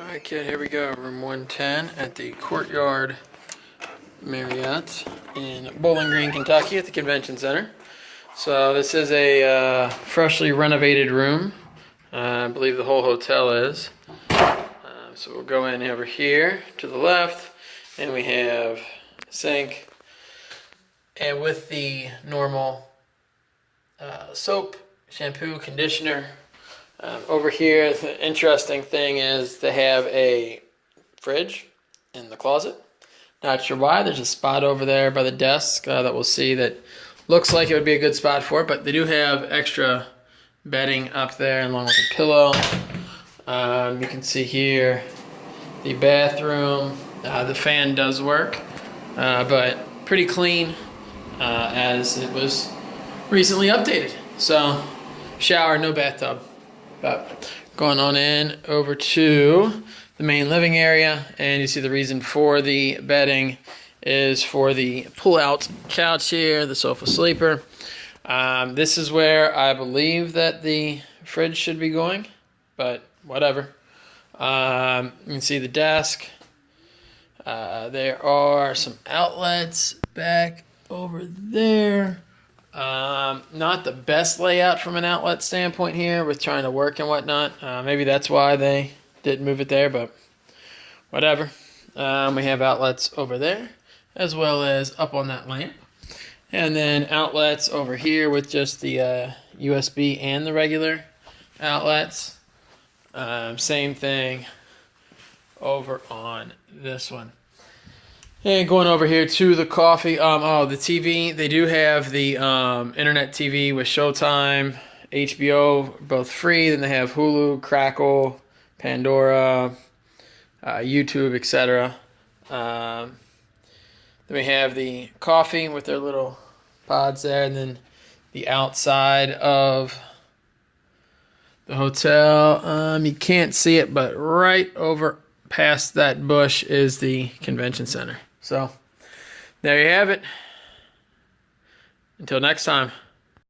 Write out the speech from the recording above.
Alright kid, here we go. Room 110 at the Courtyard Marriott in Bowling Green, Kentucky at the Convention Center. So this is a freshly renovated room. I believe the whole hotel is. So we'll go in over here to the left and we have a sink. And with the normal soap, shampoo, conditioner. Over here, the interesting thing is they have a fridge in the closet. Not sure why. There's a spot over there by the desk that we'll see that looks like it would be a good spot for it, but they do have extra bedding up there along with a pillow. You can see here the bathroom. The fan does work, but pretty clean as it was recently updated. So, shower, no bathtub. But going on in over to the main living area, and you see the reason for the bedding is for the pull-out couch here, the sofa sleeper. This is where I believe that the fridge should be going, but whatever. You can see the desk. There are some outlets back over there. Not the best layout from an outlet standpoint here with trying to work and whatnot. Maybe that's why they didn't move it there, but whatever. We have outlets over there as well as up on that lamp. And then outlets over here with just the USB and the regular outlets. Same thing over on this one. And going over here to the coffee, the TV, they do have the internet TV with Showtime, HBO, both free. Then they have Hulu, Crackle, Pandora, YouTube, etc. Then we have the coffee with their little pods there. And then the outside of the hotel, you can't see it, but right over past that bush is the convention center. So, there you have it. Until next time.